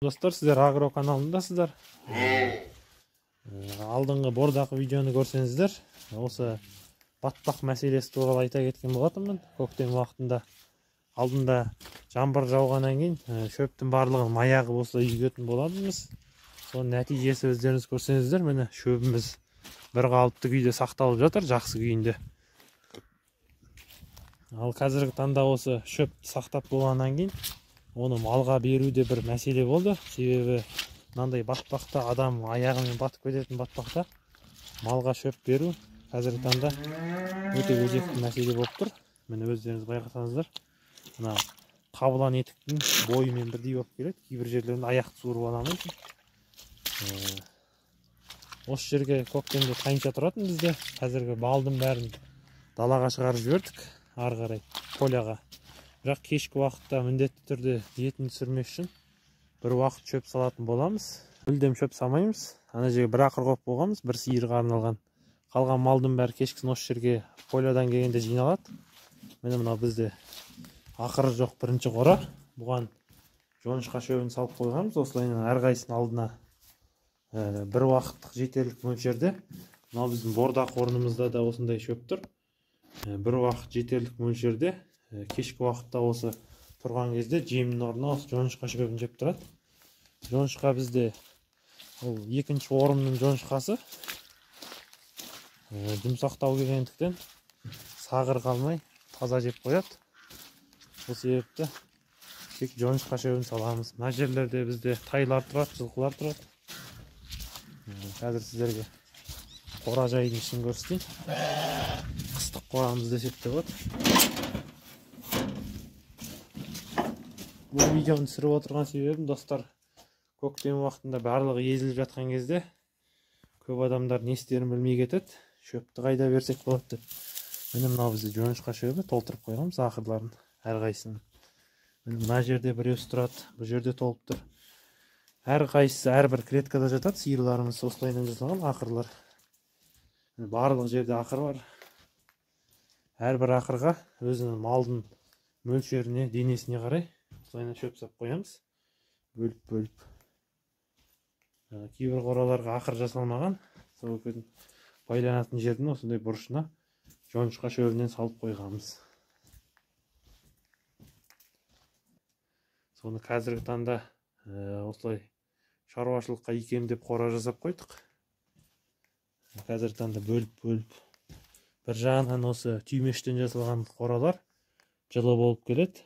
Достар, сіздер Агро каналындасыздар. Алдыңғы бордақы видеоны көрсеңіздер, осы батпақ мәселесі туралы айта кеткен болатынмын. Көктем уақытында алдында жаңбыр жауғаннан кейін шөптің барлығын аяғы болса үйгетін боламыз. Соның нәтижесі өздеріңіз көрсеңіздер, міне шөбіміз бір қалыпты күйде сақталып жатыр, жақсы күйінде. Ал қазіргі таңда осы шөпті сақтап болғаннан кейін оны малға беруде бір мәселе болды. Себебі мынандай батпақта, адам аяғымен батып кететін батпақта малға шөп беру қазіргі таңда өте өзекті мәселе болып тұр. Міне өздеріңіз байқасаңыздар, мына қабылан етіктің бойымен бірдей болып келеді. Кейбір жерлерінде аяқты суырып ала алмайсың. Осы жерге көктемде тайынша тұратын бізде. Қазіргі балдың бәрін далаға шығарып жібердік, ары қарай поляға. Бірақ кешкі уақытта міндетті түрде етін түсірмес үшін бір уақыт шөп салатын боламыз. Мүлдем шөп салмаймыз. Ана жерге бір ақыр қойып болғанбыз, бір сиырға арналған. Қалған малдың бәрі кешкісін осы жерге полядан келгенде жиналады. Міне мынау бізде ақыры жоқ бірінші қора. Бұған жоңышқа шөбін салып қойғанбыз. Осылайынан әрқайсының алдына бір уақыттық жетерлік мөлшерде. Мынау біздің бордақ орнымызда да осындай шөп тұр. Бір уақыт жетерлік мөлшерде кешкі уақытта осы тұрған кезде жемнің орнына осы жоңышқа шөбін жеп тұрады. Жоңышқа бізде ол екінші орынның жоңышқасы. Жұмсақтау келгендіктен сағыр қалмай таза жеп қояды. Бұл себепті тек жоңышқа шөбін саламыз. Мына жерлерде бізде тайлар тұрады, жылқылар тұрады. Қазір сіздерге қора жайдың ішін көрсетейін. Қыстық қорамыз десек те болады. Бұл видеоны түсіріп отырған себебім, достар, көктем уақытында барлығы езіліп жатқан кезде көп адамдар не істерін білмей кетеді. Шөпті қайда берсек болады деп. Міне мынау бізде жоңышқа шөбі толтырып қойғанбыз ақырларын әрқайсысын. Мына жерде біреусі тұрады, бұл жерде толып тұр. Әрқайсысы әрбір клеткада жатады. Сиырларымыз осылайынан жасалған ақырлар. Барлық жерде ақыр бар. Әрбір ақырға өзінің малдың мөлшеріне, денесіне қарай осылайынан шөп сап қоямыз. Бөліп. Кейбір қораларға ақыр жасалмаған. Сол байланатын жердің осындай бұрышына жоңышқа шөбінен салып қойғанбыз. Соны қазіргі таңда осылай шаруашылыққа икемдеп қора жасап қойдық. Қазіргі таңда бөліп. Бір жағынан осы түймештен жасалған қоралар жылы болып келеді.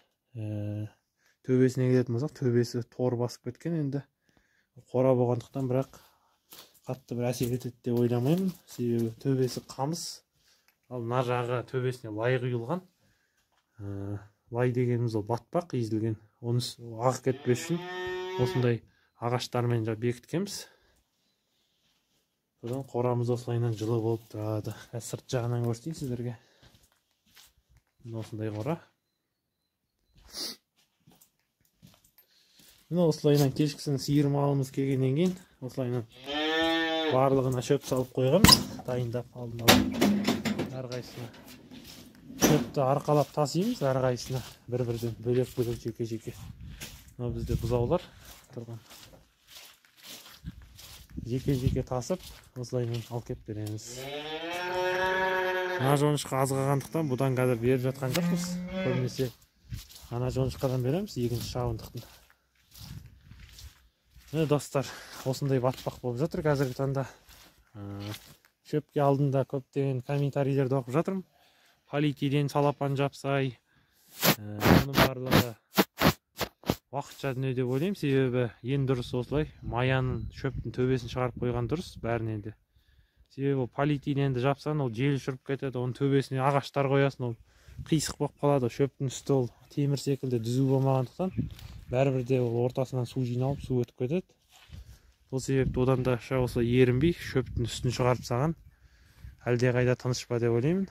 Төбесіне келетін болсақ, төбесі тор басып кеткен, енді қора болғандықтан, бірақ қатты бір әсер етеді деп ойламаймын. Себебі төбесі қамыс, ал мына жағы төбесіне лай құйылған. Лай дегеніміз ол батпақ езілген. Оны ағып кетпес үшін осындай ағаштармен бекіткенбіз. Содан қорамыз осылайынан жылы болып тұрады. Сырт жағынан көрсетейін сіздерге. Осындай қора. Міне осылайынан кешкісін сиыр малымыз келгеннен кейін осылайынан барлығына шөп салып қойғам. Дайындап алдын әрқайсына шөпті арқалап тасимыз, әрқайсына бір-бірден бөлек жеке. Мына бізде бұзаулар тұрған. Жеке тасып осылайынан алып кеп береміз. Ана жоңышқа аз қалғандықтан бұдан қазір беріп жатқан жоқпыз. Көбінесе ана жоңышқадан береміз, екінші шабындықтың. Міне достар, осындай батпақ болып жатыр қазіргі таңда. Шөпке алдында көптеген комментарийлерді оқып жатырмын. Полиэтилен салапан жапсай, оның барлығы уақытша дүние деп ойлаймын. Себебі ең дұрыс осылай маяның шөптің төбесін шығарып қойған дұрыс бәрінен де. Себебі полиэтиленді жапсан, ол жел ұшырып кетеді, оның төбесіне ағаштар қоясын, ол қисық болып қалады. Шөптің үсті ол темір секілді түзу болмағандықтан, бәрібір де ол ортасынан су жиналып, су өтіп кетеді. Сол себепті одан да осылай ерінбей шөптің үстін шығарып салған әлде қайда тыныш па деп ойлаймын.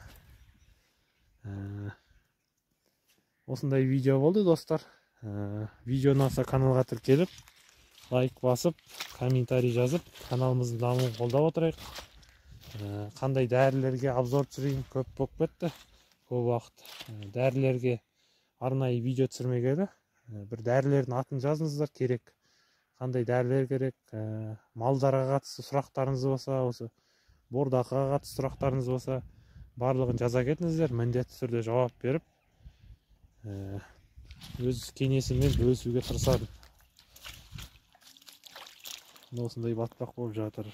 Осындай видео болды, достар. Видео ұнаса каналға тіркеліп, лайк басып, комментарий жазып, каналымыздың дамуын қолдап отырайық. Қандай дәрілерге обзор түсірейін, көп болып кетті. Көп уақыт дәрілерге арнайы видео түсірмегелі. Бір дәрілердің атын жазыңыздар, керек қандай дәрілер керек, малдарға қатысты сұрақтарыңыз болса, осы бордақыға қатысты сұрақтарыңыз болса, барлығын жаза кетіңіздер, міндетті түрде жауап беріп, өз кеңесіммен бөлісуге тырысамын. Осындай батпақ болып жатыр.